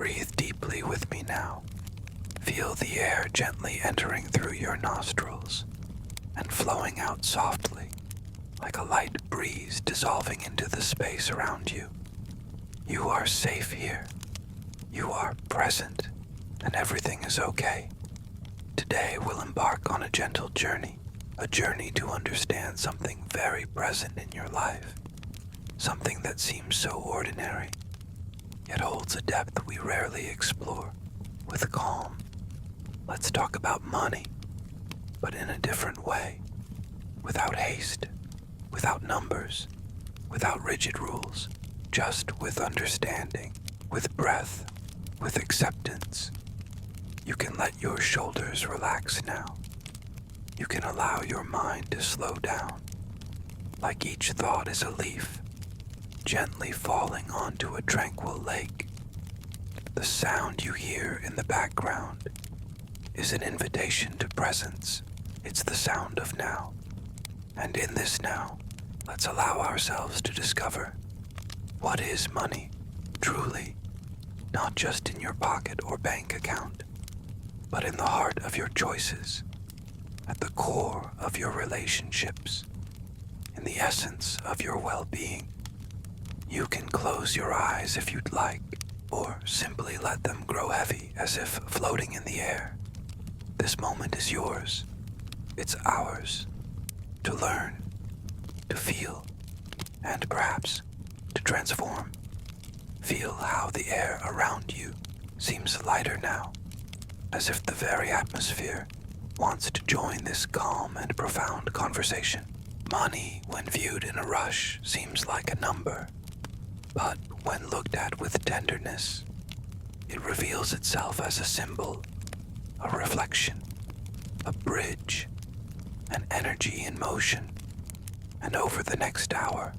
Breathe deeply with me now. Feel the air gently entering through your nostrils and flowing out softly, like a light breeze dissolving into the space around you. You are safe here. You are present, and everything is okay. Today we'll embark on a gentle journey, a journey to understand something very present in your life, something that seems so ordinary, yet holds a depth we rarely explore. With calm, let's talk about money, but in a different way, without haste, without numbers, without rigid rules, just with understanding, with breath, with acceptance. You can let your shoulders relax now. You can allow your mind to slow down, like each thought is a leaf, gently falling onto a tranquil lake. The sound you hear in the background is an invitation to presence. It's the sound of now. And in this now, let's allow ourselves to discover what is money, truly, not just in your pocket or bank account, but in the heart of your choices, at the core of your relationships, in the essence of your well-being. You can close your eyes if you'd like, or simply let them grow heavy as if floating in the air. This moment is yours. It's ours. To learn, to feel, and perhaps to transform. Feel how the air around you seems lighter now, as if the very atmosphere wants to join this calm and profound conversation. Money, when viewed in a rush, seems like a number, but when looked at with tenderness, it reveals itself as a symbol, a reflection, a bridge, an energy in motion. And over the next hour,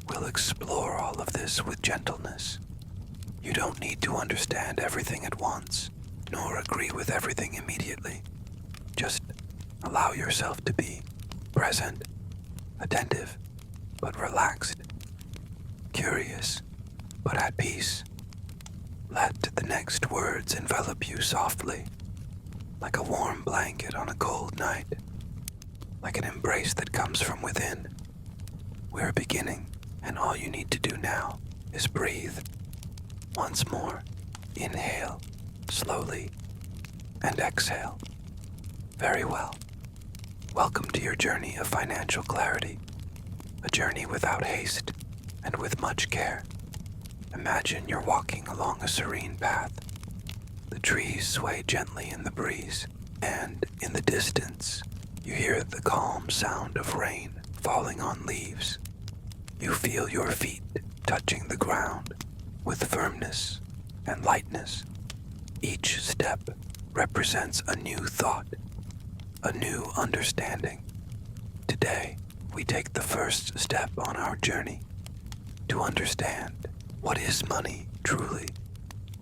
we'll explore all of this with gentleness. You don't need to understand everything at once, nor agree with everything immediately. Just allow yourself to be present, attentive, but relaxed, curious, but at peace. Let the next words envelop you softly, like a warm blanket on a cold night, like an embrace that comes from within. We're beginning, and all you need to do now is breathe. Once more, inhale, slowly, and exhale. Very well. Welcome to your journey of financial clarity, a journey without haste and with much care. Imagine you're walking along a serene path. The trees sway gently in the breeze, and in the distance, you hear the calm sound of rain falling on leaves. You feel your feet touching the ground with firmness and lightness. Each step represents a new thought, a new understanding. Today, we take the first step on our journey to understand what is money truly.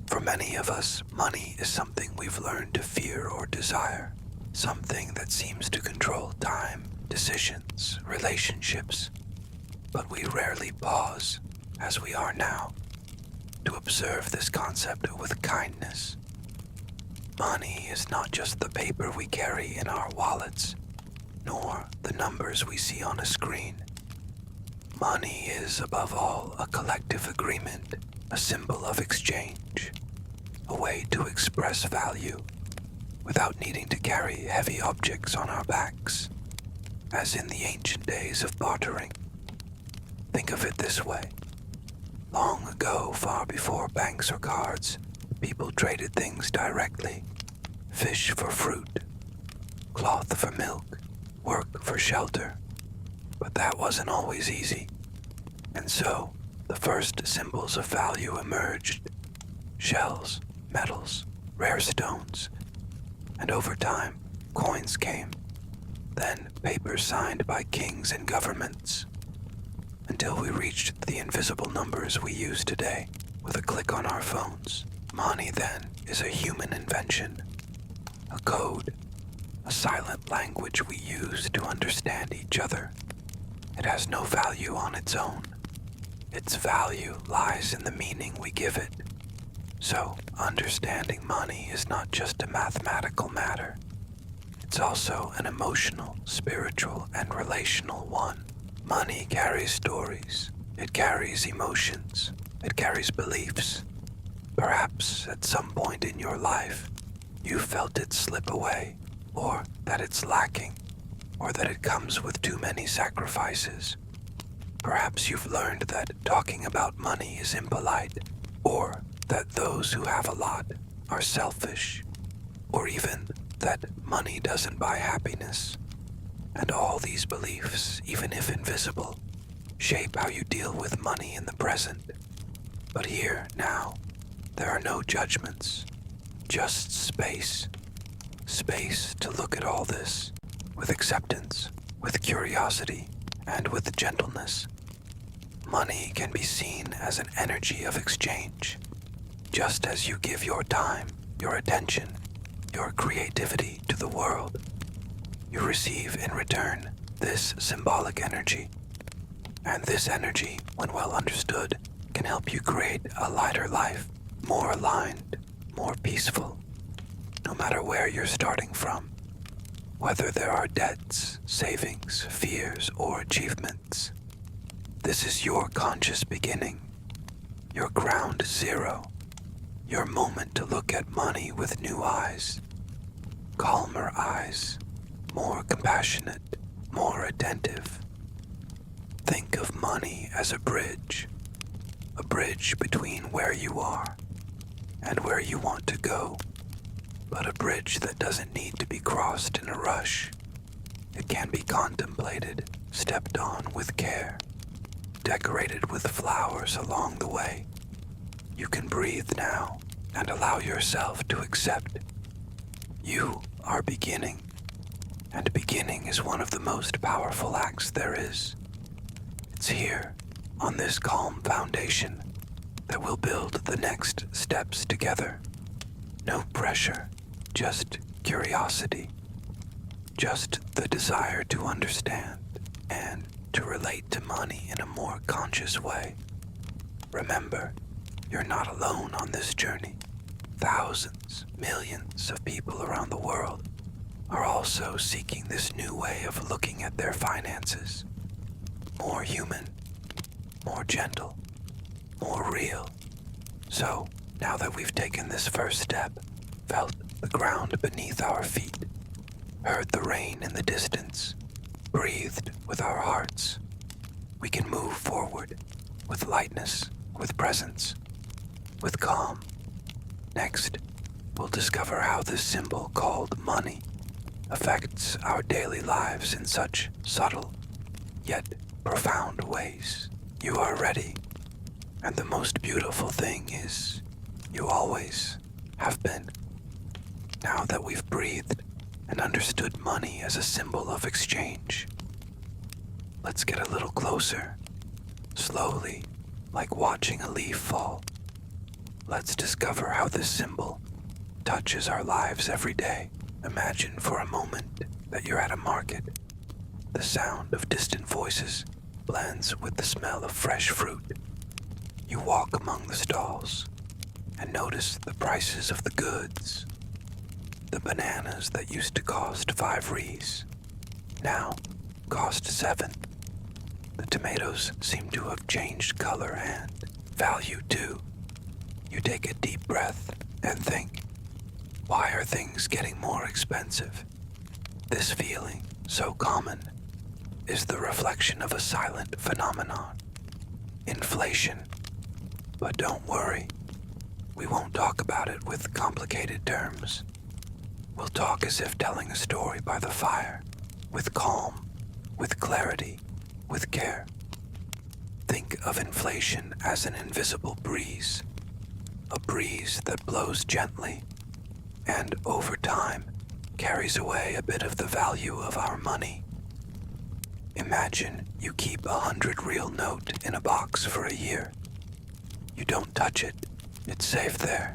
For many of us, money is something we've learned to fear or desire, something that seems to control time, decisions, relationships. But we rarely pause, as we are now, to observe this concept with kindness. Money is not just the paper we carry in our wallets, nor the numbers we see on a screen. Money is, above all, a collective agreement, a symbol of exchange, a way to express value without needing to carry heavy objects on our backs, as in the ancient days of bartering. Think of it this way. Long ago, far before banks or cards, people traded things directly. Fish for fruit, cloth for milk, work for shelter. But that wasn't always easy. And so, the first symbols of value emerged. Shells, metals, rare stones. And over time, coins came. Then paper signed by kings and governments. Until we reached the invisible numbers we use today with a click on our phones. Money, then, is a human invention. A code, a silent language we use to understand each other. It has no value on its own. Its value lies in the meaning we give it. So, understanding money is not just a mathematical matter. It's also an emotional, spiritual, and relational one. Money carries stories. It carries emotions. It carries beliefs. Perhaps at some point in your life, you felt it slip away, or that it's lacking, or that it comes with too many sacrifices. Perhaps you've learned that talking about money is impolite, or that those who have a lot are selfish, or even that money doesn't buy happiness. And all these beliefs, even if invisible, shape how you deal with money in the present. But here, now, there are no judgments, just space. Space to look at all this with acceptance, with curiosity, and with gentleness. Money can be seen as an energy of exchange. Just as you give your time, your attention, your creativity to the world, you receive in return this symbolic energy. And this energy, when well understood, can help you create a lighter life, more aligned, more peaceful, no matter where you're starting from. Whether there are debts, savings, fears, or achievements, this is your conscious beginning, your ground zero, your moment to look at money with new eyes, calmer eyes, more compassionate, more attentive. Think of money as a bridge between where you are and where you want to go, but a bridge that doesn't need to be crossed in a rush. It can be contemplated, stepped on with care, decorated with flowers along the way. You can breathe now and allow yourself to accept. You are beginning, and beginning is one of the most powerful acts there is. It's here, on this calm foundation, that we'll build the next steps together. No pressure, just curiosity. Just the desire to understand and to relate to money in a more conscious way. Remember, you're not alone on this journey. Thousands, millions of people around the world are also seeking this new way of looking at their finances. More human, more gentle, more real. So, now that we've taken this first step, felt the ground beneath our feet, heard the rain in the distance, breathed with our hearts, we can move forward with lightness, with presence, with calm. Next, we'll discover how this symbol called money affects our daily lives in such subtle, yet profound ways. You are ready, and the most beautiful thing is you always have been. Now that we've breathed and understood money as a symbol of exchange, let's get a little closer, slowly, like watching a leaf fall. Let's discover how this symbol touches our lives every day. Imagine for a moment that you're at a market. The sound of distant voices blends with the smell of fresh fruit. You walk among the stalls and notice the prices of the goods. The bananas that used to cost 5 rees now cost 7. The tomatoes seem to have changed color and value too. You take a deep breath and think, why are things getting more expensive? This feeling, so common, is the reflection of a silent phenomenon, inflation. But don't worry, we won't talk about it with complicated terms. We'll talk as if telling a story by the fire, with calm, with clarity, with care. Think of inflation as an invisible breeze, a breeze that blows gently and over time carries away a bit of the value of our money. Imagine you keep 100 real note in a box for a year. You don't touch it, it's safe there.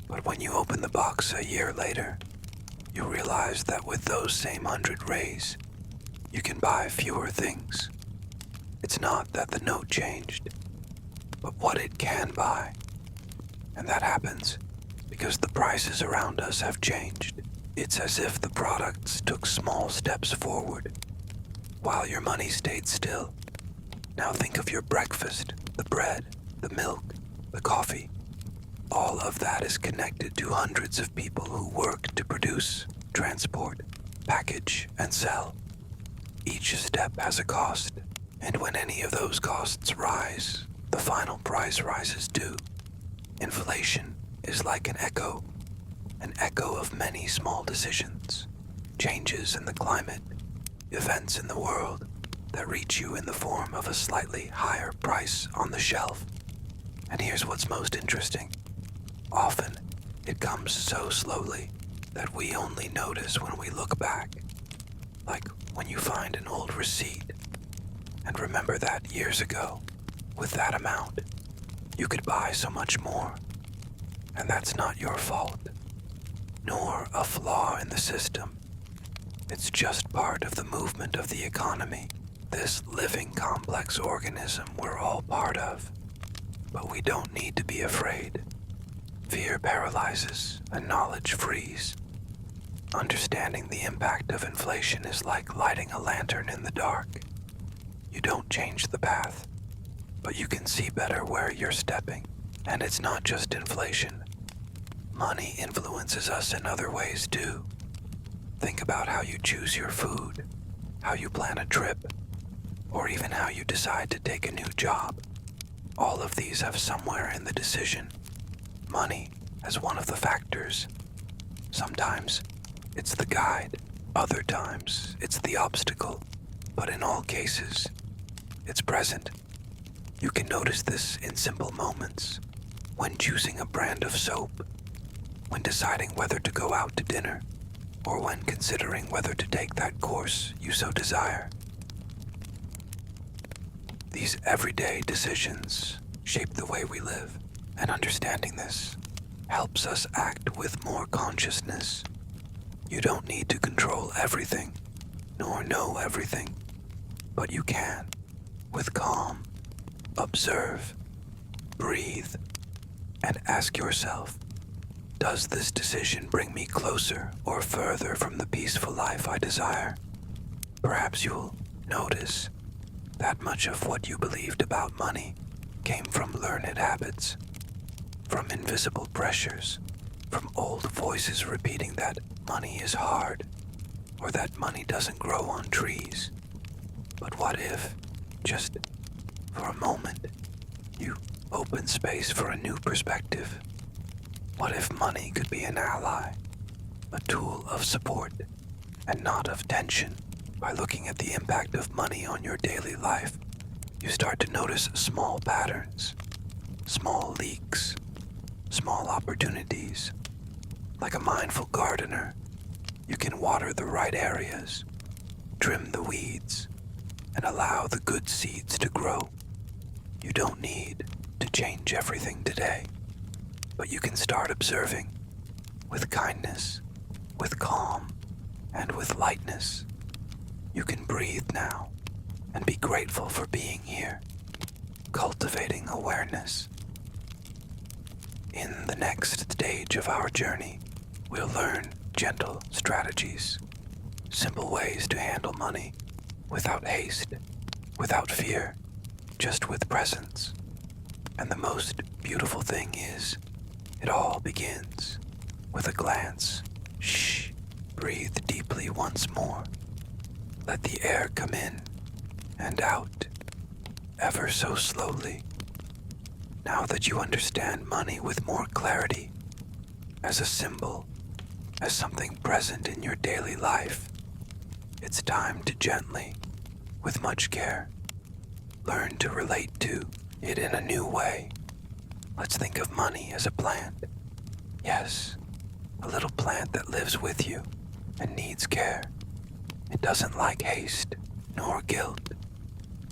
But when you open the box a year later, you realize that with those same 100 rays, you can buy fewer things. It's not that the note changed, but what it can buy. And that happens because the prices around us have changed. It's as if the products took small steps forward while your money stayed still. Now think of your breakfast, the bread, the milk, the coffee. All of that is connected to hundreds of people who work to produce, transport, package, and sell. Each step has a cost, and when any of those costs rise, the final price rises too. Inflation is like an echo of many small decisions, changes in the climate, events in the world that reach you in the form of a slightly higher price on the shelf. And here's what's most interesting. Often, it comes so slowly that we only notice when we look back. Like when you find an old receipt and remember that years ago, with that amount, you could buy so much more. And that's not your fault, nor a flaw in the system. It's just part of the movement of the economy, this living complex organism we're all part of. But we don't need to be afraid. Fear paralyzes and knowledge frees. Understanding the impact of inflation is like lighting a lantern in the dark. You don't change the path, but you can see better where you're stepping. And it's not just inflation. Money influences us in other ways too. Think about how you choose your food, how you plan a trip, or even how you decide to take a new job. All of these have somewhere in the decision money as one of the factors. Sometimes it's the guide, other times it's the obstacle, but in all cases, it's present. You can notice this in simple moments, when choosing a brand of soap, when deciding whether to go out to dinner, or when considering whether to take that course you so desire. These everyday decisions shape the way we live, and understanding this helps us act with more consciousness. You don't need to control everything, nor know everything, but you can, with calm, observe, breathe, and ask yourself, does this decision bring me closer or further from the peaceful life I desire? Perhaps you'll notice that much of what you believed about money came from learned habits, from invisible pressures, from old voices repeating that money is hard, or that money doesn't grow on trees. But what if, just for a moment, you open space for a new perspective? What if money could be an ally, a tool of support, and not of tension? By looking at the impact of money on your daily life, you start to notice small patterns, small leaks, small opportunities. Like a mindful gardener, you can water the right areas, trim the weeds, and allow the good seeds to grow. You don't need to change everything today, but you can start observing with kindness, with calm, and with lightness. You can breathe now and be grateful for being here, cultivating awareness. In the next stage of our journey, we'll learn gentle strategies, simple ways to handle money without haste, without fear, just with presence. And the most beautiful thing is, it all begins with a glance. Shh, breathe deeply once more. Let the air come in and out, ever so slowly. Now that you understand money with more clarity, as a symbol, as something present in your daily life, it's time to gently, with much care, learn to relate to it in a new way. Let's think of money as a plant. Yes, a little plant that lives with you and needs care. It doesn't like haste nor guilt.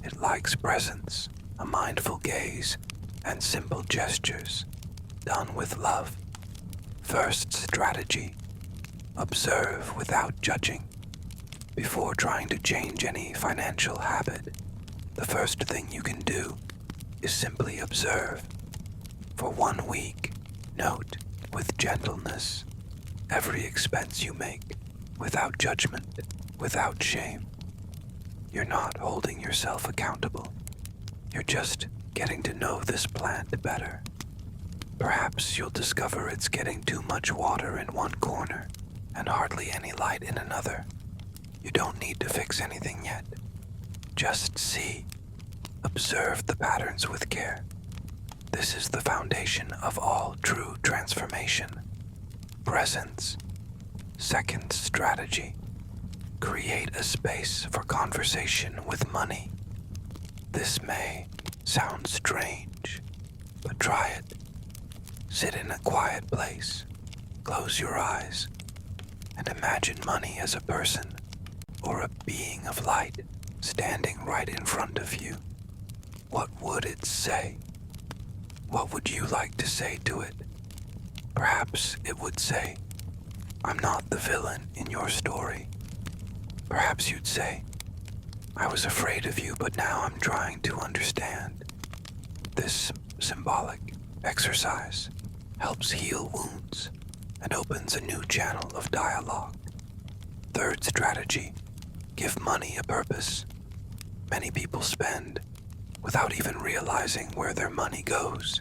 It likes presence, a mindful gaze, and simple gestures done with love. First strategy, observe without judging. Before trying to change any financial habit, the first thing you can do is simply observe. For 1 week, Note with gentleness every expense you make, without judgment, without shame. You're not holding yourself accountable. You're just getting to know this plant better. Perhaps you'll discover it's getting too much water in one corner and hardly any light in another. You don't need to fix anything yet. Just see. Observe the patterns with care. This is the foundation of all true transformation. Presence. Second strategy. Create a space for conversation with money. This may sound strange, but try it. Sit in a quiet place, close your eyes, and imagine money as a person or a being of light standing right in front of you. What would it say? What would you like to say to it? Perhaps it would say, "I'm not the villain in your story." Perhaps you'd say, "I was afraid of you, but now I'm trying to understand." This symbolic exercise helps heal wounds and opens a new channel of dialogue. Third strategy, give money a purpose. Many people spend without even realizing where their money goes.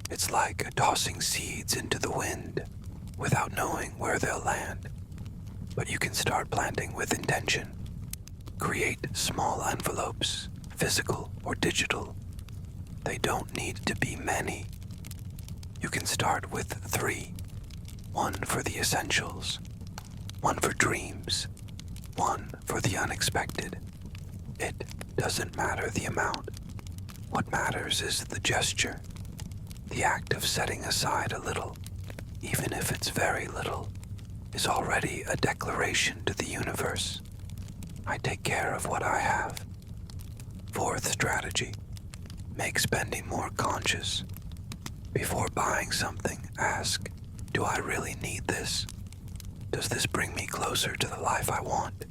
It's like tossing seeds into the wind without knowing where they'll land. But you can start planting with intention. Create small envelopes, physical or digital. They don't need to be many. You can start with 3. 1 for the essentials, 1 for dreams, 1 for the unexpected. It doesn't matter the amount. What matters is the gesture, the act of setting aside a little, even if it's very little, is already a declaration to the universe. I take care of what I have. Fourth strategy, make spending more conscious. Before buying something, ask, do I really need this? Does this bring me closer to the life I want?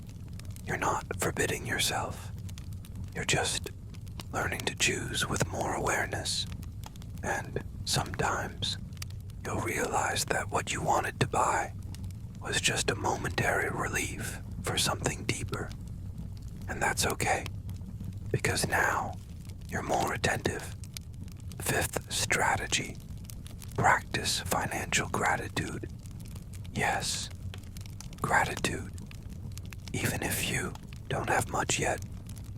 You're not forbidding yourself. You're just learning to choose with more awareness. And sometimes you'll realize that what you wanted to buy was just a momentary relief for something deeper. And that's okay, because now you're more attentive. Fifth strategy, practice financial gratitude. Yes, gratitude. Even if you don't have much yet,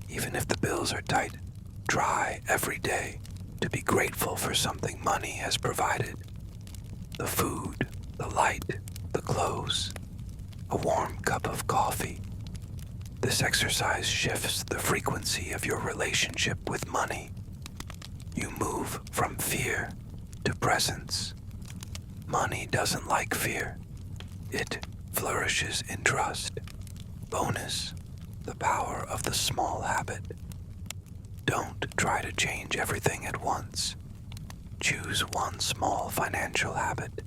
even if the bills are tight, try every day to be grateful for something money has provided. The food, the light, the clothes, a warm cup of coffee. This exercise shifts the frequency of your relationship with money. You move from fear to presence. Money doesn't like fear. It flourishes in trust. Bonus, the power of the small habit. Don't try to change everything at once. Choose one small financial habit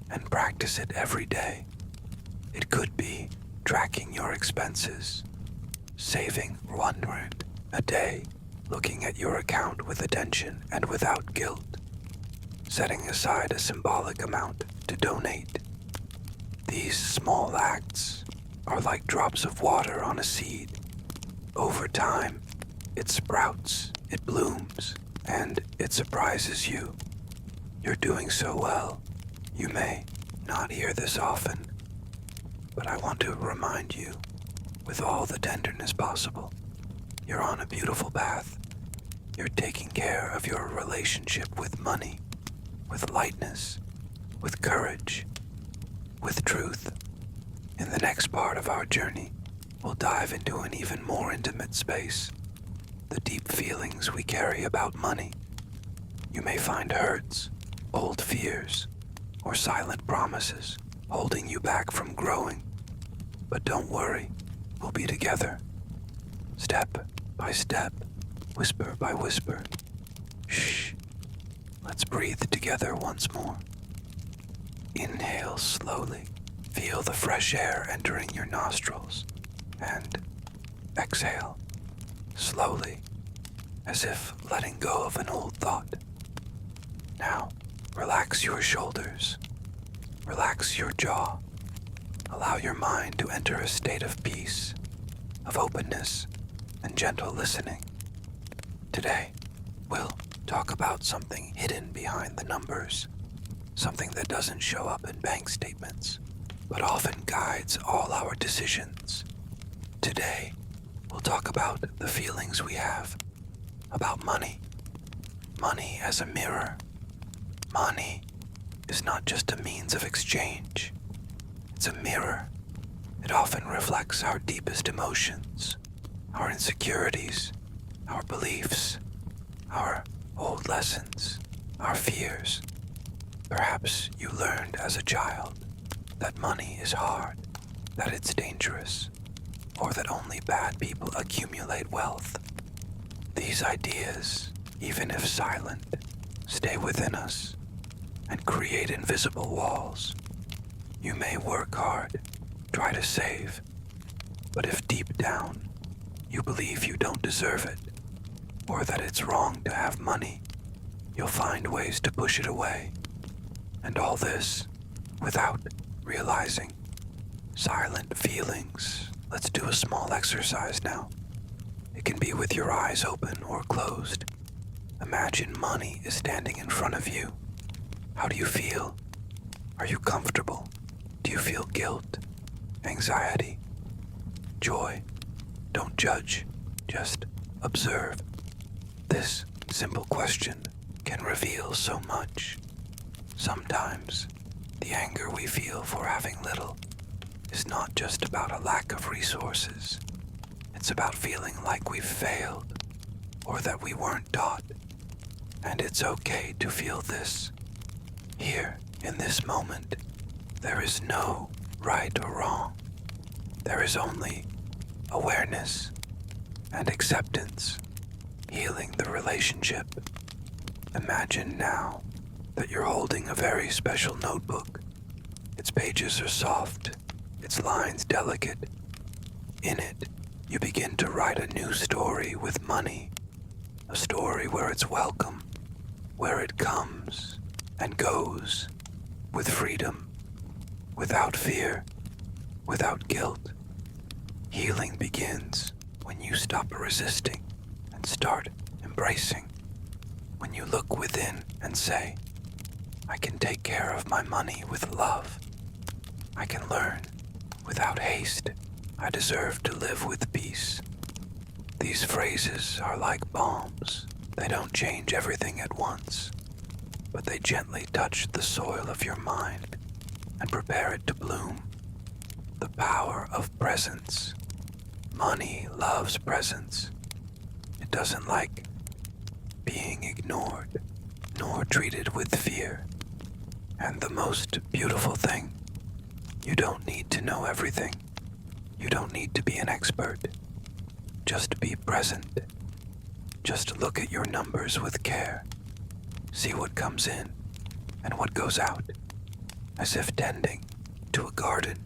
and practice it every day. It could be tracking your expenses, saving $1 a day, looking at your account with attention and without guilt, setting aside a symbolic amount to donate. These small acts are like drops of water on a seed. Over time, it sprouts, it blooms, and it surprises you. You're doing so well. You may not hear this often, but I want to remind you, with all the tenderness possible, you're on a beautiful path. You're taking care of your relationship with money, with lightness, with courage, with truth. In the next part of our journey, we'll dive into an even more intimate space, the deep feelings we carry about money. You may find hurts, old fears, or silent promises holding you back from growing. But don't worry, we'll be together, step by step, whisper by whisper. Shh. Let's breathe together once more. Inhale slowly. Feel the fresh air entering your nostrils. And exhale slowly, as if letting go of an old thought. Now, Relax your shoulders. Relax your jaw. Allow your mind to enter a state of peace, of openness, and gentle listening. Today, we'll talk about something hidden behind the numbers, something that doesn't show up in bank statements, but often guides all our decisions. Today, we'll talk about the feelings we have about money. Money as a mirror. Money is not just a means of exchange. It's a mirror. It often reflects our deepest emotions, our insecurities, our beliefs, our old lessons, our fears. Perhaps you learned as a child that money is hard, that it's dangerous, or that only bad people accumulate wealth. These ideas, even if silent, stay within us and create invisible walls. You may work hard, try to save, but if deep down you believe you don't deserve it, or that it's wrong to have money, you'll find ways to push it away. And all this without realizing. Silent feelings. Let's do a small exercise now. It can be with your eyes open or closed. Imagine money is standing in front of you. How do you feel? Are you comfortable? Do you feel guilt, anxiety, joy? Don't judge, just observe. This simple question can reveal so much. Sometimes, the anger we feel for having little is not just about a lack of resources. It's about feeling like we've failed or that we weren't taught. And it's okay to feel this. Here, in this moment, there is no right or wrong. There is only awareness and acceptance, healing the relationship. Imagine now that you're holding a very special notebook. Its pages are soft, its lines delicate. In it, you begin to write a new story with money, a story where it's welcome, where it comes and goes, with freedom, without fear, without guilt. Healing begins when you stop resisting and start embracing. When you look within and say, I can take care of my money with love. I can learn without haste. I deserve to live with peace. These phrases are like bombs. They don't change everything at once, but they gently touch the soil of your mind and prepare it to bloom. The power of presence. Money loves presence. It doesn't like being ignored, nor treated with fear. And the most beautiful thing, you don't need to know everything. You don't need to be an expert. Just be present. Just look at your numbers with care. See what comes in and what goes out, as if tending to a garden.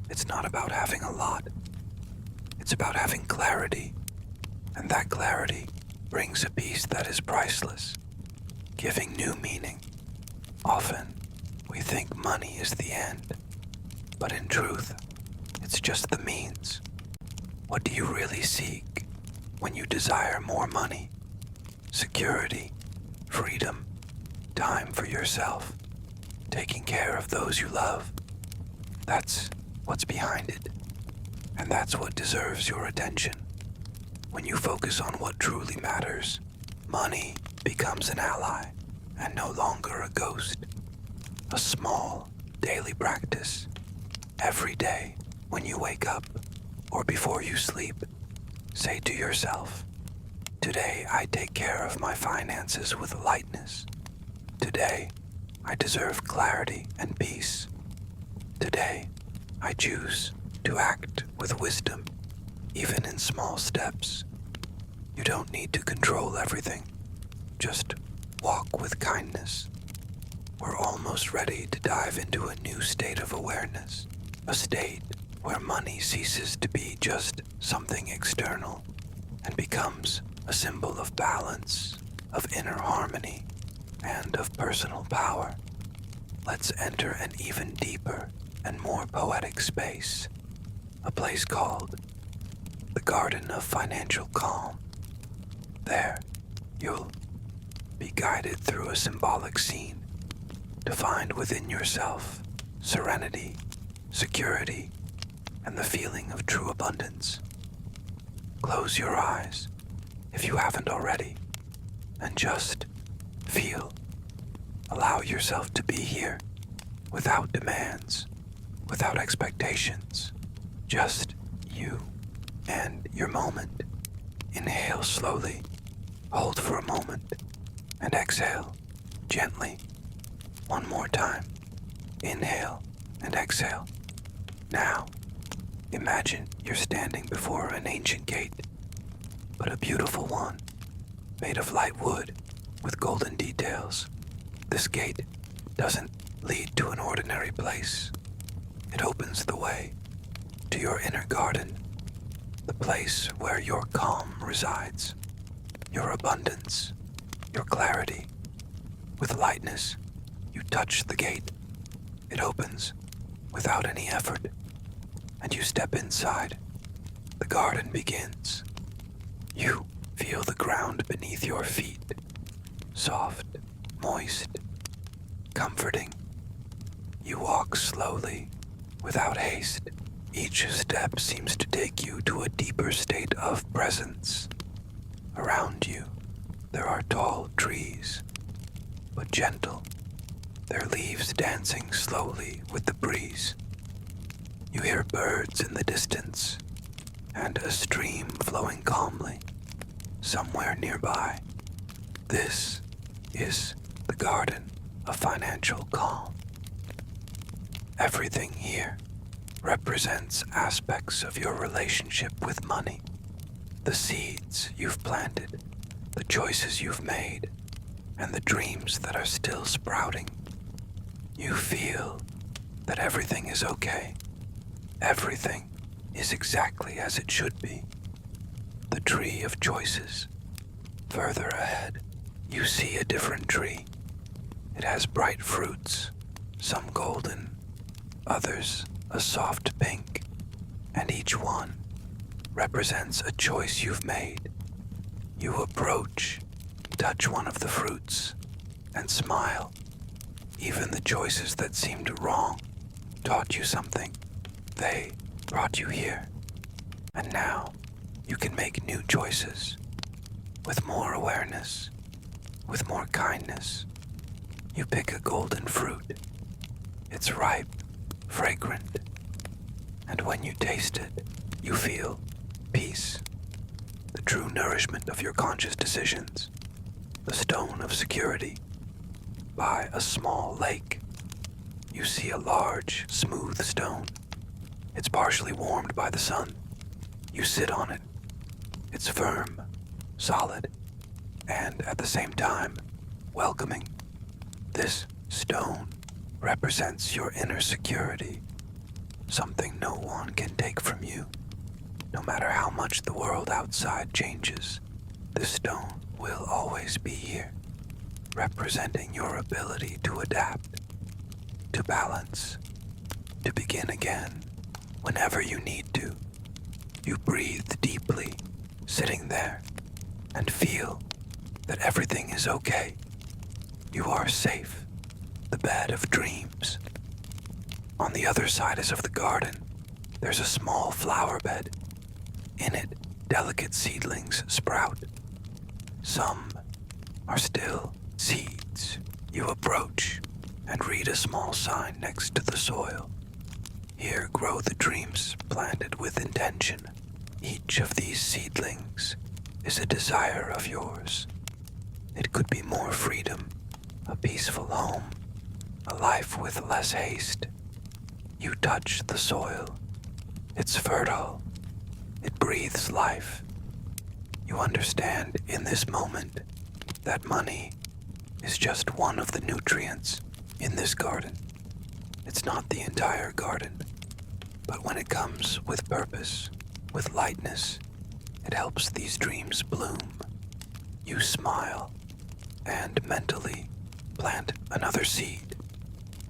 It's not about having a lot. It's about having clarity, and that clarity brings a peace that is priceless, giving new meaning. Often, we think money is the end, but in truth, it's just the means. What do you really seek when you desire more money? Security, freedom, time for yourself, taking care of those you love. That's what's behind it, and that's what deserves your attention. When you focus on what truly matters, money becomes an ally and no longer a ghost. A small, daily practice. Every day, when you wake up or before you sleep, say to yourself, today I take care of my finances with lightness. Today, I deserve clarity and peace. Today, I choose to act with wisdom, even in small steps. You don't need to control everything. Just walk with kindness. We're almost ready to dive into a new state of awareness, a state where money ceases to be just something external and becomes a symbol of balance, of inner harmony, and of personal power, let's enter an even deeper and more poetic space, a place called the Garden of Financial Calm. There, you'll be guided through a symbolic scene to find within yourself serenity, security, and the feeling of true abundance. Close your eyes, if you haven't already, and just feel. Allow yourself to be here, without demands, without expectations, just you and your moment. Inhale slowly, hold for a moment, and exhale gently. One more time. Inhale and exhale. Now, imagine you're standing before an ancient gate, but a beautiful one, made of light wood with golden details. This gate doesn't lead to an ordinary place. It opens the way to your inner garden, the place where your calm resides, your abundance, your clarity. With lightness, you touch the gate. It opens without any effort, and you step inside. The garden begins. You feel the ground beneath your feet, soft, moist, comforting. You walk slowly, without haste. Each step seems to take you to a deeper state of presence. Around you, there are tall trees, but gentle, their leaves dancing slowly with the breeze. You hear birds in the distance, and a stream flowing calmly somewhere nearby. This is the Garden of Financial Calm. Everything here represents aspects of your relationship with money, the seeds you've planted, the choices you've made, and the dreams that are still sprouting. You feel that everything is okay. Everything is exactly as it should be. The tree of choices. Further ahead, you see a different tree. It has bright fruits, some golden, others a soft pink, and each one represents a choice you've made. You approach, touch one of the fruits, and smile. Even the choices that seemed wrong taught you something. They brought you here. And now you can make new choices with more awareness, with more kindness. You pick a golden fruit. It's ripe, fragrant, and when you taste it, you feel peace, the true nourishment of your conscious decisions, the stone of security. By a small lake, you see a large, smooth stone. It's partially warmed by the sun. You sit on it. It's firm, solid, and at the same time, welcoming. This stone represents your inner security, something no one can take from you. No matter how much the world outside changes, this stone will always be here, representing your ability to adapt, to balance, to begin again whenever you need to. You breathe deeply, sitting there, and feel that everything is okay. You are safe, the bed of dreams. On the other side of the garden, there's a small flower bed. In it, delicate seedlings sprout. Some are still seeds. You approach and read a small sign next to the soil. Here grow the dreams planted with intention. Each of these seedlings is a desire of yours. It could be more freedom, a peaceful home, a life with less haste. You touch the soil. It's fertile. It breathes life. You understand in this moment that money is just one of the nutrients in this garden. It's not the entire garden, but when it comes with purpose, with lightness, it helps these dreams bloom. You smile, and mentally, Plant another seed,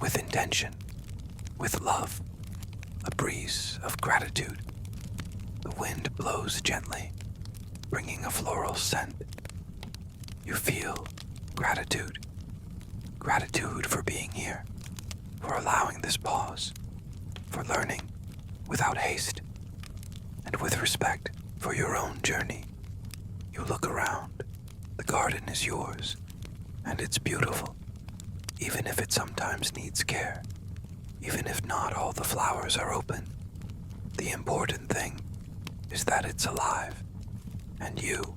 with intention, with love, a breeze of gratitude. The wind blows gently, bringing a floral scent. You feel gratitude. Gratitude for being here, for allowing this pause, for learning without haste, and with respect for your own journey. You look around. The garden is yours, and it's beautiful, even if it sometimes needs care, even if not all the flowers are open. The important thing is that it's alive, and you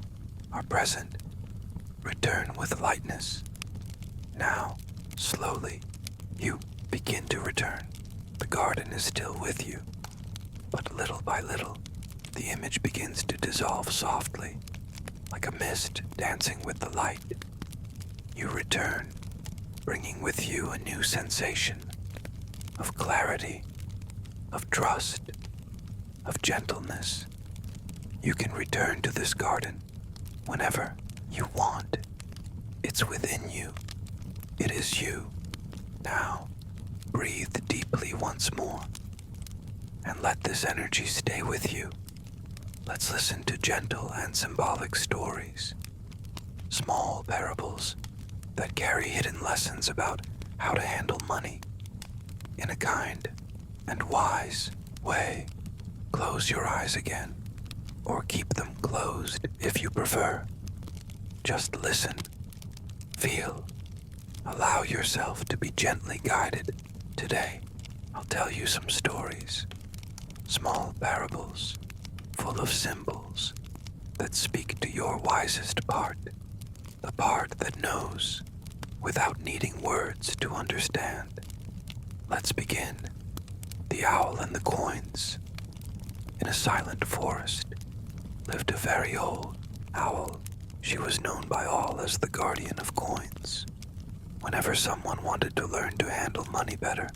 are present. Return with lightness. Now, slowly, you begin to return. The garden is still with you, but little by little, the image begins to dissolve softly, like a mist dancing with the light. You return, bringing with you a new sensation of clarity, of trust, of gentleness. You can return to this garden whenever you want. It's within you. It is you. Now, breathe deeply once more, and let this energy stay with you. Let's listen to gentle and symbolic stories, small parables that carry hidden lessons about how to handle money in a kind and wise way. Close your eyes again, or keep them closed if you prefer. Just listen, feel, allow yourself to be gently guided. Today, I'll tell you some stories, small parables, full of symbols that speak to your wisest part, the part that knows without needing words to understand. Let's begin. The Owl and the Coins. In a silent forest lived a very old owl. She was known by all as the guardian of coins. Whenever someone wanted to learn to handle money better,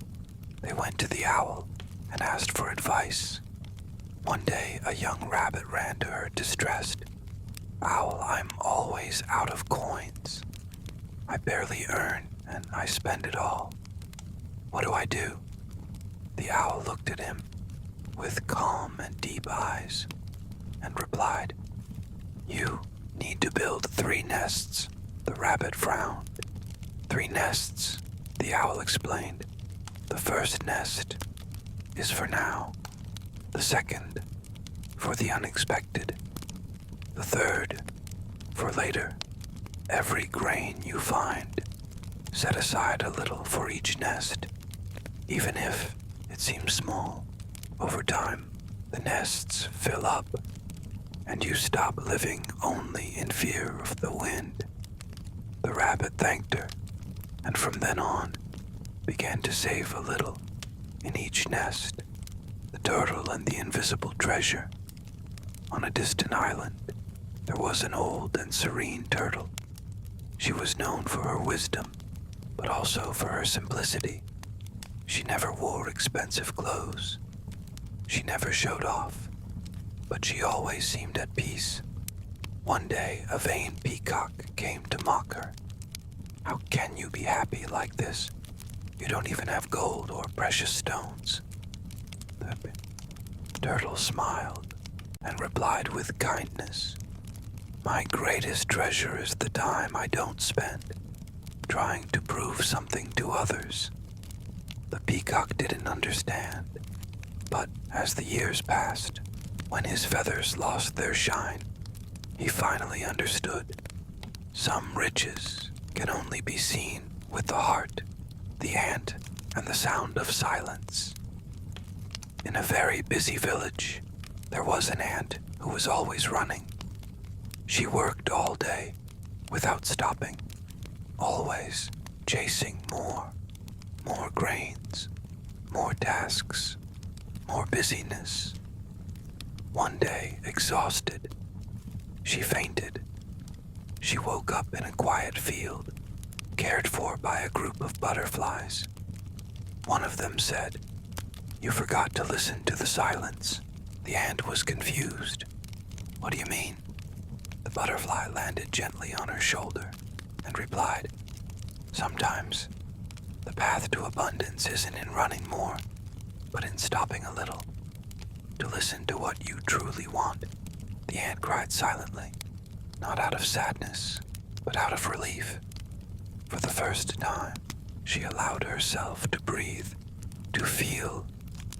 they went to the owl and asked for advice. One day, a young rabbit ran to her distressed. "Owl, I'm always out of coins. I barely earn, and I spend it all. What do I do?" The owl looked at him with calm and deep eyes and replied, "You need to build 3 nests. The rabbit frowned. 3 nests, the owl explained. The first nest is for now. The second, for the unexpected. The third, for later. Every grain you find, set aside a little for each nest. Even if it seems small, over time, the nests fill up, and you stop living only in fear of the wind." The rabbit thanked her, and from then on, began to save a little in each nest. The turtle and the invisible treasure. On a distant island, there was an old and serene turtle. She was known for her wisdom, but also for her simplicity. She never wore expensive clothes. She never showed off, but she always seemed at peace. One day, a vain peacock came to mock her. "How can you be happy like this? You don't even have gold or precious stones." The turtle smiled and replied with kindness, "My greatest treasure is the time I don't spend trying to prove something to others." The peacock didn't understand, but as the years passed, when his feathers lost their shine, he finally understood. Some riches can only be seen with the heart, the ant, and the sound of silence. In a very busy village, there was an ant who was always running. She worked all day without stopping, always chasing more grains, more tasks, more busyness. One day, exhausted, she fainted. She woke up in a quiet field, cared for by a group of butterflies. One of them said, "You forgot to listen to the silence." The ant was confused. "What do you mean?" The butterfly landed gently on her shoulder and replied, Sometimes, the path to abundance isn't in running more, but in stopping a little, to listen to what you truly want. The ant cried silently, not out of sadness, but out of relief. For the first time, she allowed herself to breathe, to feel,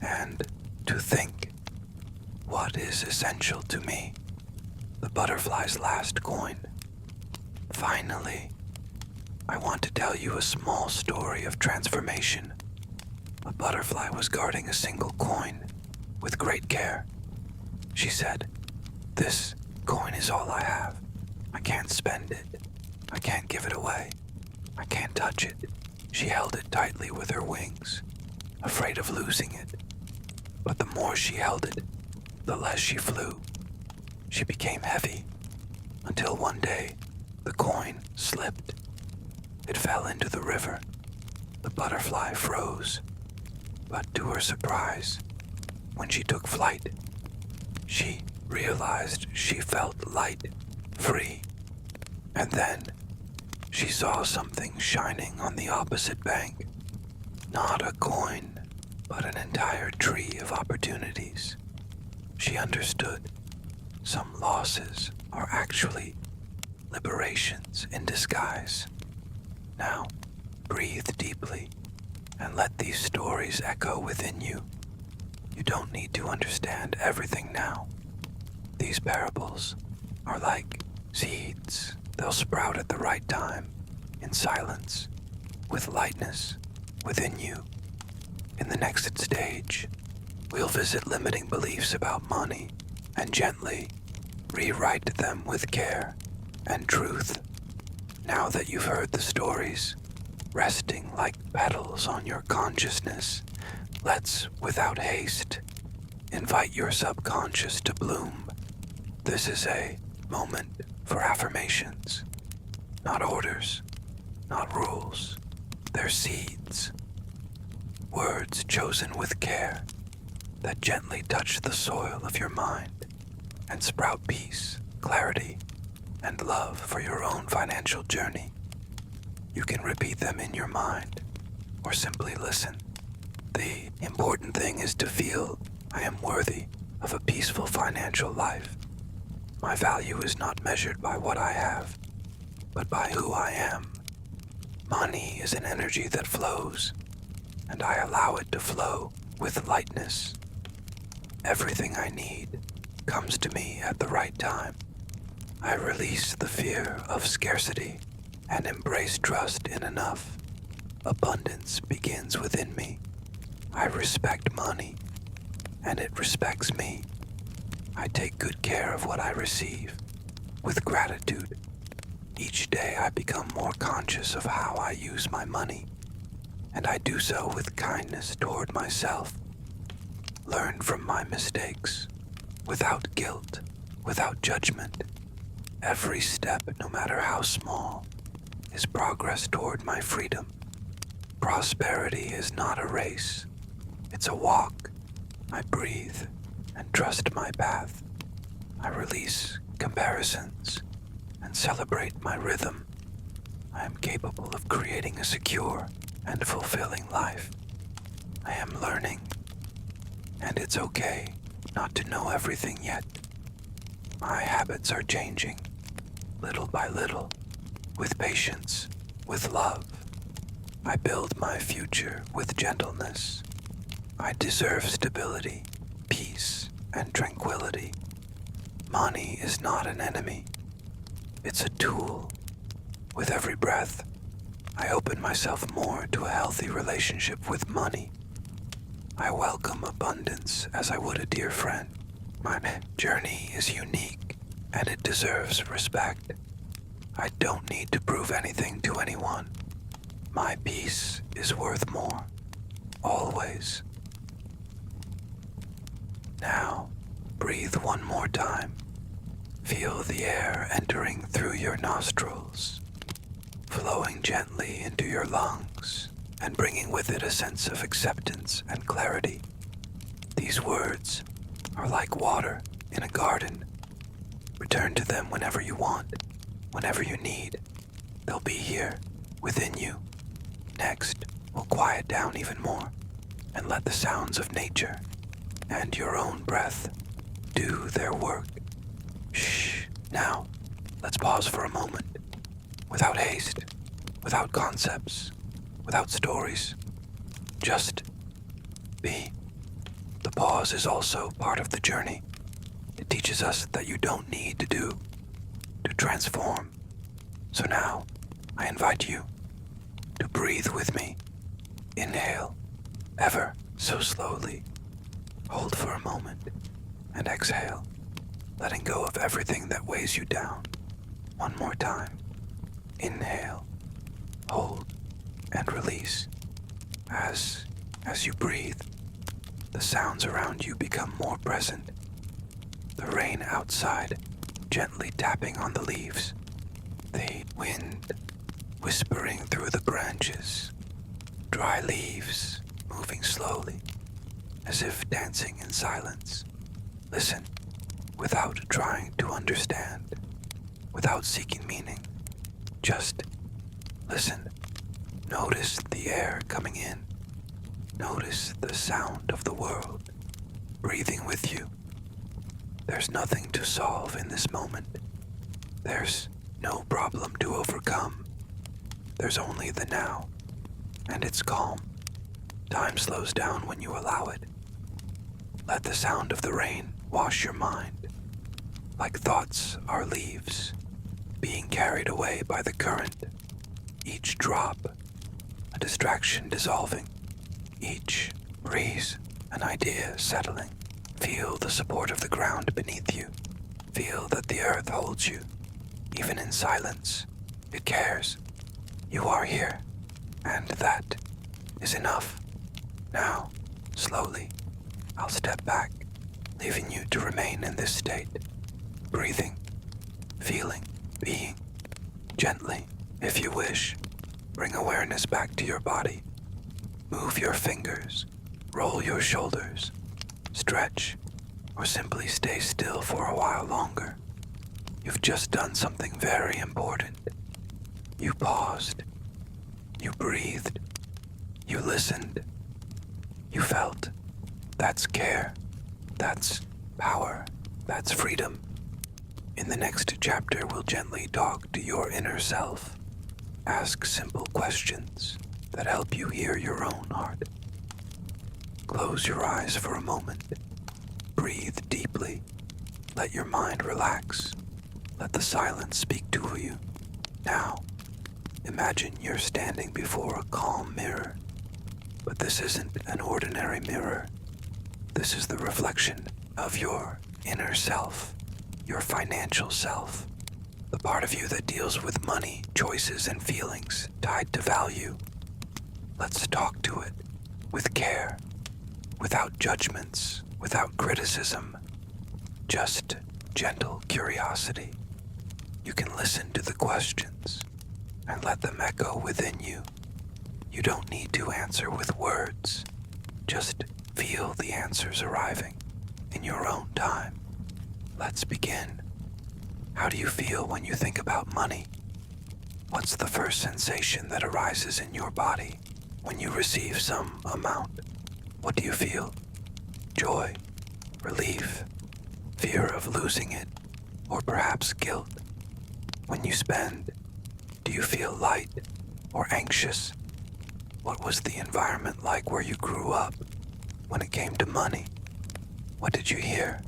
and to think. What is essential to me? The butterfly's last coin. Finally, I want to tell you a small story of transformation. A butterfly was guarding a single coin with great care. She said, "This coin is all I have. I can't spend it. I can't give it away. I can't touch it." She held it tightly with her wings, afraid of losing it. But the more she held it, the less she flew. She became heavy, until one day the coin slipped. It fell into the river. The butterfly froze. But to her surprise, when she took flight, she realized she felt light, free. And then she saw something shining on the opposite bank. Not a coin, but an entire tree of opportunities. She understood some losses are actually liberations in disguise. Now, breathe deeply and let these stories echo within you. You don't need to understand everything now. These parables are like seeds. They'll sprout at the right time, in silence, with lightness within you. In the next stage, we'll visit limiting beliefs about money and gently rewrite them with care and truth. Now that you've heard the stories, resting like petals on your consciousness, let's, without haste, invite your subconscious to bloom. This is a moment for affirmations, not orders, not rules. They're seeds, words chosen with care that gently touch the soil of your mind and sprout peace, clarity, and love for your own financial journey. You can repeat them in your mind or simply listen. The important thing is to feel I am worthy of a peaceful financial life. My value is not measured by what I have, but by who I am. Money is an energy that flows, and I allow it to flow with lightness. Everything I need comes to me at the right time. I release the fear of scarcity and embrace trust in enough. Abundance begins within me. I respect money, and it respects me. I take good care of what I receive, with gratitude. Each day I become more conscious of how I use my money, and I do so with kindness toward myself. Learn from my mistakes, without guilt, without judgment. Every step, no matter how small, is progress toward my freedom. Prosperity is not a race. It's a walk. I breathe and trust my path. I release comparisons and celebrate my rhythm. I am capable of creating a secure and fulfilling life. I am learning, and it's okay not to know everything yet. My habits are changing, little by little, with patience, with love. I build my future with gentleness. I deserve stability, peace, and tranquility. Money is not an enemy. It's a tool. With every breath, I open myself more to a healthy relationship with money. I welcome abundance as I would a dear friend. My journey is unique, and it deserves respect. I don't need to prove anything to anyone. My peace is worth more, always. Now, breathe one more time. Feel the air entering through your nostrils, flowing gently into your lungs, and bringing with it a sense of acceptance and clarity. These words are like water in a garden. Return to them whenever you want, whenever you need. They'll be here, within you. Next, we'll quiet down even more and let the sounds of nature and your own breath do their work. Shh. Now, let's pause for a moment. Without haste, without concepts, without stories. Just be. The pause is also part of the journey. It teaches us that you don't need to transform. So now, I invite you to breathe with me. Inhale, ever so slowly. Hold for a moment, and exhale, letting go of everything that weighs you down. One more time. Inhale, hold, and release. As you breathe, the sounds around you become more present. The rain outside gently tapping on the leaves. The wind whispering through the branches. Dry leaves moving slowly, as if dancing in silence. Listen, without trying to understand, without seeking meaning. Just listen. Notice the air coming in. Notice the sound of the world breathing with you. There's nothing to solve in this moment. There's no problem to overcome. There's only the now, and it's calm. Time slows down when you allow it. Let the sound of the rain wash your mind. Like thoughts are leaves, being carried away by the current. Each drop, a distraction dissolving. Each breeze, an idea settling. Feel the support of the ground beneath you. Feel that the earth holds you. Even in silence, it cares. You are here, and that is enough. Now, slowly, I'll step back, leaving you to remain in this state. Breathing, feeling, being. Gently, if you wish, bring awareness back to your body. Move your fingers, roll your shoulders, stretch, or simply stay still for a while longer. You've just done something very important. You paused. You breathed. You listened. You felt. That's care. That's power. That's freedom. In the next chapter, we'll gently talk to your inner self. Ask simple questions that help you hear your own heart. Close your eyes for a moment. Breathe deeply. Let your mind relax. Let the silence speak to you. Now, imagine you're standing before a calm mirror. But this isn't an ordinary mirror. This is the reflection of your inner self, your financial self, the part of you that deals with money, choices, and feelings tied to value. Let's talk to it with care, without judgments, without criticism, just gentle curiosity. You can listen to the questions and let them echo within you. You don't need to answer with words. Just feel the answers arriving in your own time. Let's begin. How do you feel when you think about money? What's the first sensation that arises in your body when you receive some amount? What do you feel? Joy, relief, fear of losing it, or perhaps guilt? When you spend, do you feel light or anxious? What was the environment like where you grew up when it came to money? What did you hear?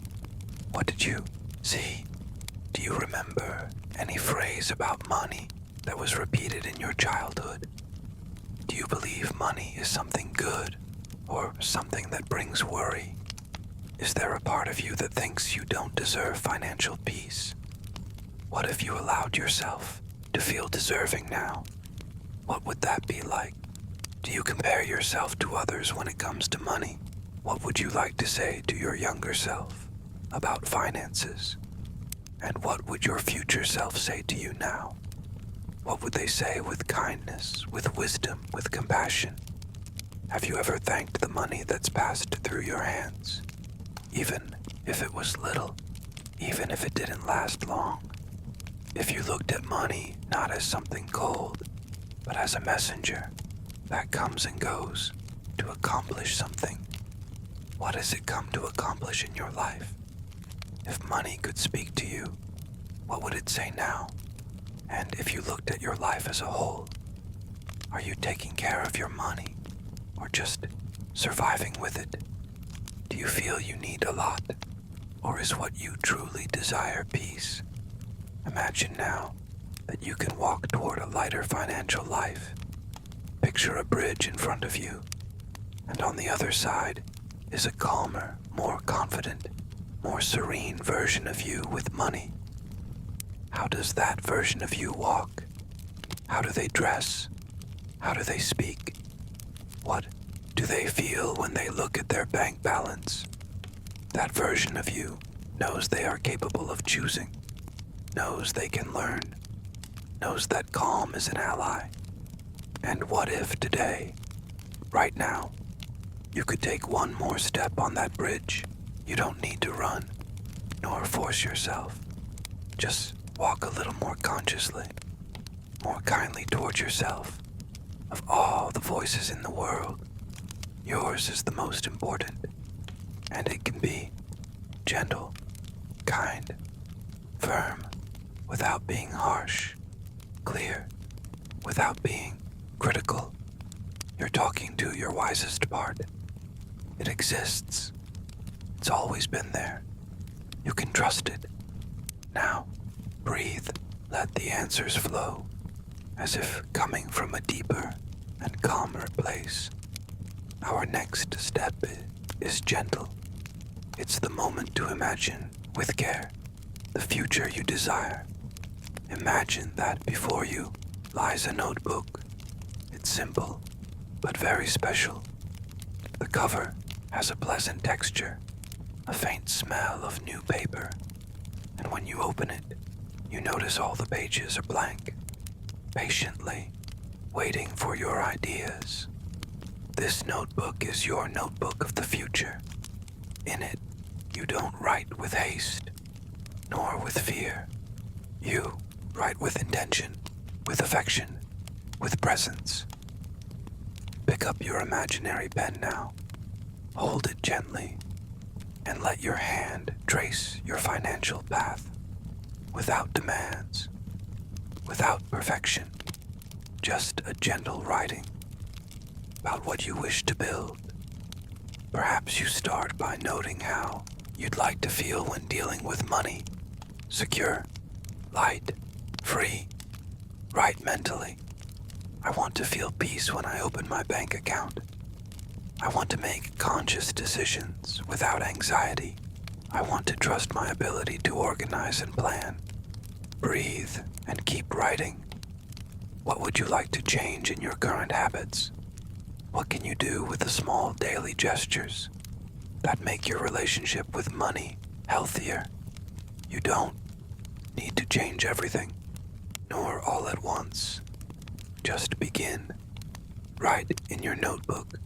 What did you see? Do you remember any phrase about money that was repeated in your childhood? Do you believe money is something good or something that brings worry? Is there a part of you that thinks you don't deserve financial peace? What if you allowed yourself to feel deserving now? What would that be like? Do you compare yourself to others when it comes to money? What would you like to say to your younger self about finances? And what would your future self say to you now? What would they say with kindness, with wisdom, with compassion? Have you ever thanked the money that's passed through your hands? Even if it was little, even if it didn't last long. If you looked at money not as something cold, but as a messenger that comes and goes to accomplish something. What has it come to accomplish in your life? If money could speak to you, what would it say now? And if you looked at your life as a whole, are you taking care of your money or just surviving with it? Do you feel you need a lot, or is what you truly desire peace? Imagine now that you can walk toward a lighter financial life. Picture a bridge in front of you, and on the other side is a calmer, more confident, more serene version of you with money. How does that version of you walk? How do they dress? How do they speak? What do they feel when they look at their bank balance? That version of you knows they are capable of choosing, knows they can learn, knows that calm is an ally. And what if today, right now, you could take one more step on that bridge? You don't need to run, nor force yourself. Just walk a little more consciously, more kindly toward yourself. Of all the voices in the world, yours is the most important, and it can be gentle, kind, firm, without being harsh, clear, without being critical. You're talking to your wisest part. It exists. It's always been there. You can trust it. Now, breathe. Let the answers flow, as if coming from a deeper and calmer place. Our next step is gentle. It's the moment to imagine, with care, the future you desire. Imagine that before you lies a notebook. It's simple, but very special. The cover has a pleasant texture, a faint smell of new paper, and when you open it, you notice all the pages are blank, patiently waiting for your ideas. This notebook is your notebook of the future. In it, you don't write with haste, nor with fear. You write with intention, with affection, with presence. Pick up your imaginary pen now. Hold it gently, and let your hand trace your financial path, without demands, without perfection, just a gentle writing about what you wish to build. Perhaps you start by noting how you'd like to feel when dealing with money. Secure, light, free. Write mentally. I want to feel peace when I open my bank account. I want to make conscious decisions without anxiety. I want to trust my ability to organize and plan. Breathe and keep writing. What would you like to change in your current habits? What can you do with the small daily gestures that make your relationship with money healthier? You don't need to change everything, nor all at once. Just begin. Write in your notebook.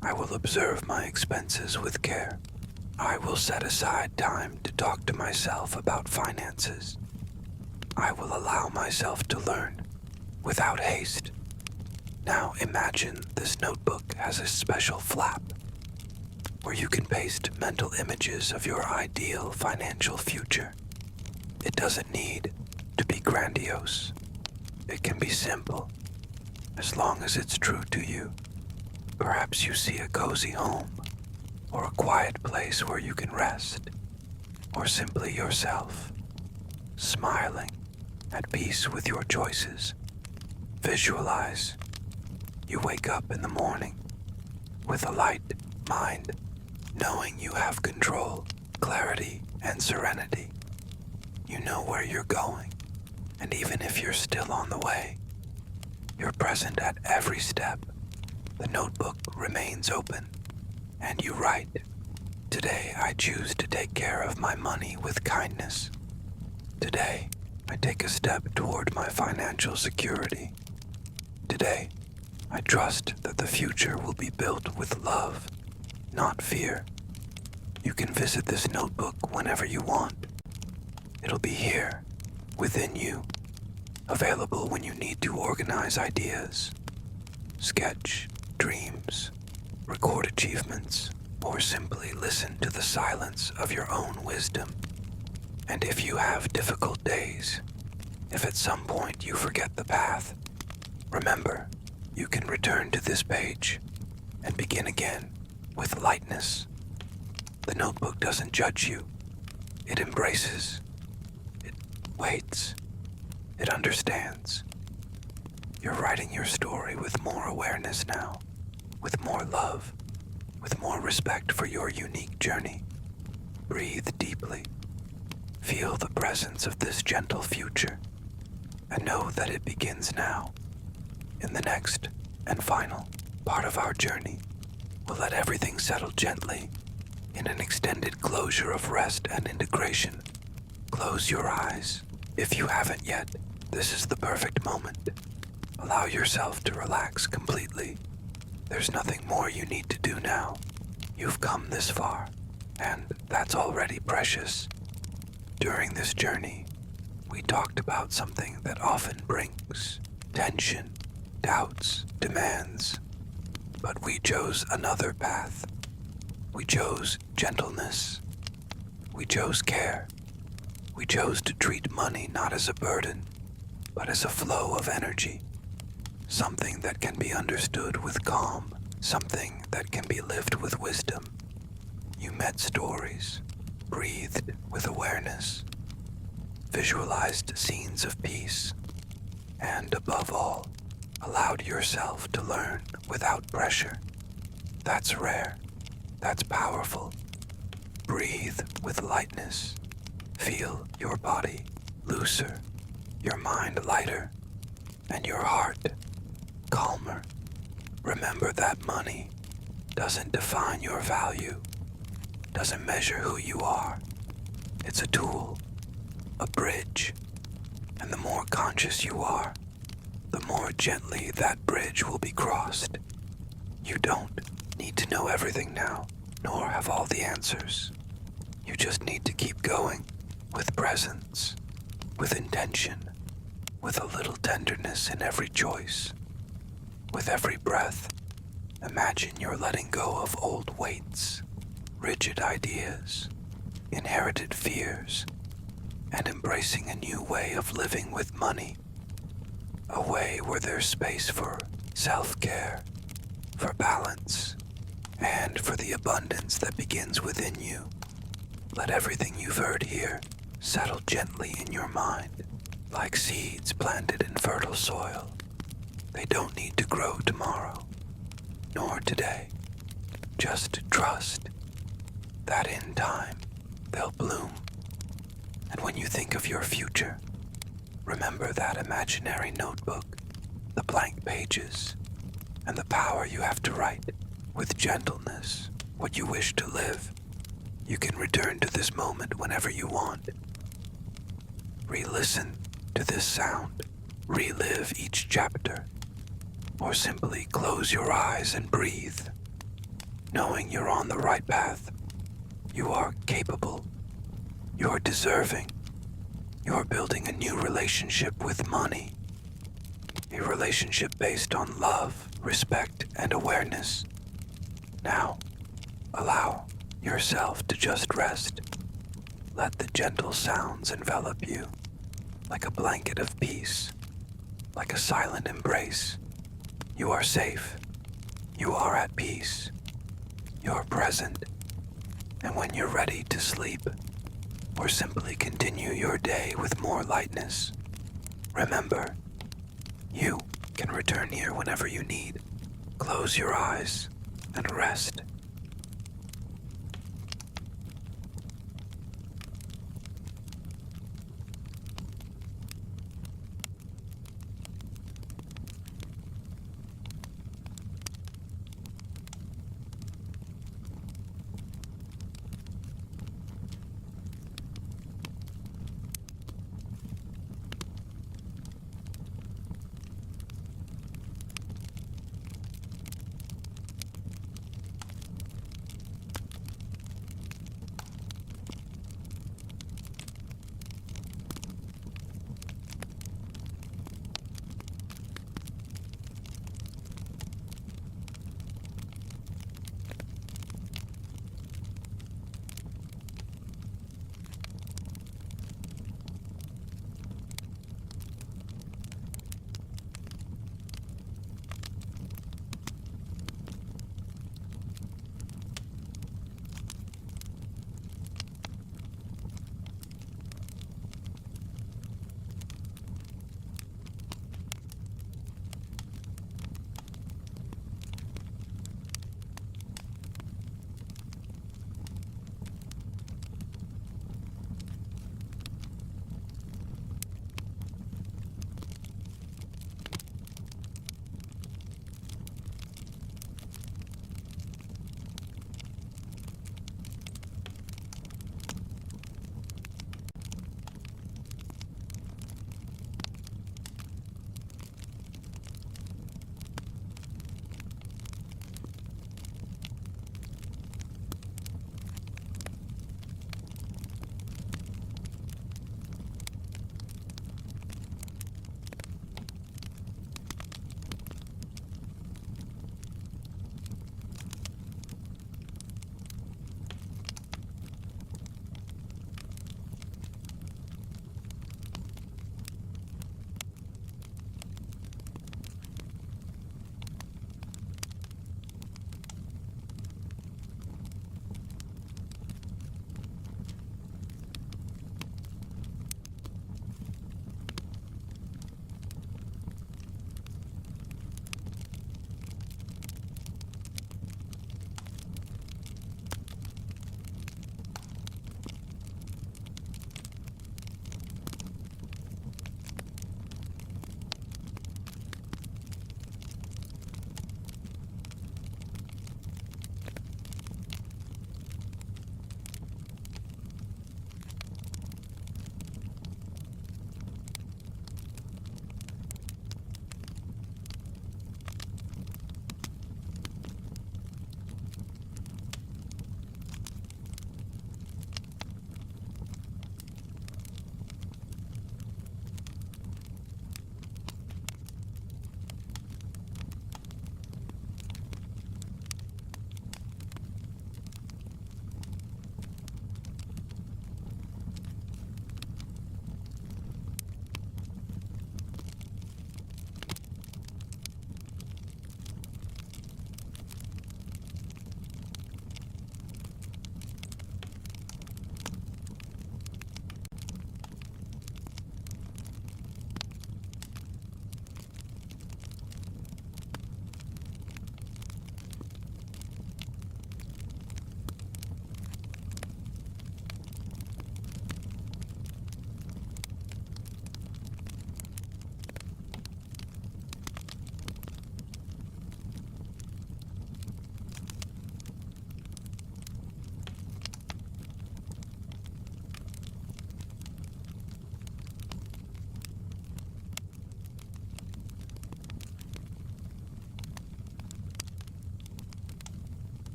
I will observe my expenses with care. I will set aside time to talk to myself about finances. I will allow myself to learn without haste. Now imagine this notebook has a special flap where you can paste mental images of your ideal financial future. It doesn't need to be grandiose. It can be simple, as long as it's true to you. Perhaps you see a cozy home, or a quiet place where you can rest, or simply yourself, smiling, at peace with your choices. Visualize. You wake up in the morning with a light mind, knowing you have control, clarity, and serenity. You know where you're going, and even if you're still on the way, you're present at every step. The notebook remains open, and you write, "Today I choose to take care of my money with kindness. Today I take a step toward my financial security. Today I trust that the future will be built with love, not fear." You can visit this notebook whenever you want. It'll be here, within you, available when you need to organize ideas, sketch dreams, record achievements, or simply listen to the silence of your own wisdom. And if you have difficult days, if at some point you forget the path, remember, you can return to this page and begin again with lightness. The notebook doesn't judge you. It embraces. It waits. It understands. You're writing your story with more awareness now, with more love, with more respect for your unique journey. Breathe deeply. Feel the presence of this gentle future, and know that it begins now. In the next and final part of our journey, we'll let everything settle gently in an extended closure of rest and integration. Close your eyes. If you haven't yet, this is the perfect moment. Allow yourself to relax completely. There's nothing more you need to do now. You've come this far, and that's already precious. During this journey, we talked about something that often brings tension, doubts, demands. But we chose another path. We chose gentleness. We chose care. We chose to treat money not as a burden, but as a flow of energy. Something that can be understood with calm. Something that can be lived with wisdom. You met stories, breathed with awareness, visualized scenes of peace, and above all, allowed yourself to learn without pressure. That's rare. That's powerful. Breathe with lightness. Feel your body looser, your mind lighter, and your heart calmer. Remember that money doesn't define your value, doesn't measure who you are. It's a tool, a bridge, and the more conscious you are, the more gently that bridge will be crossed. You don't need to know everything now, nor have all the answers. You just need to keep going with presence, with intention, with a little tenderness in every choice. With every breath, imagine you're letting go of old weights, rigid ideas, inherited fears, and embracing a new way of living with money. A way where there's space for self-care, for balance, and for the abundance that begins within you. Let everything you've heard here settle gently in your mind, like seeds planted in fertile soil. They don't need to grow tomorrow, nor today. Just trust that in time they'll bloom. And when you think of your future, remember that imaginary notebook, the blank pages, and the power you have to write with gentleness what you wish to live. You can return to this moment whenever you want. Re-listen to this sound, relive each chapter, or simply close your eyes and breathe, knowing you're on the right path. You are capable. You're deserving. You're building a new relationship with money. A relationship based on love, respect, and awareness. Now, allow yourself to just rest. Let the gentle sounds envelop you, like a blanket of peace, like a silent embrace. You are safe. You are at peace. You're present. And when you're ready to sleep, or simply continue your day with more lightness, remember, you can return here whenever you need. Close your eyes and rest.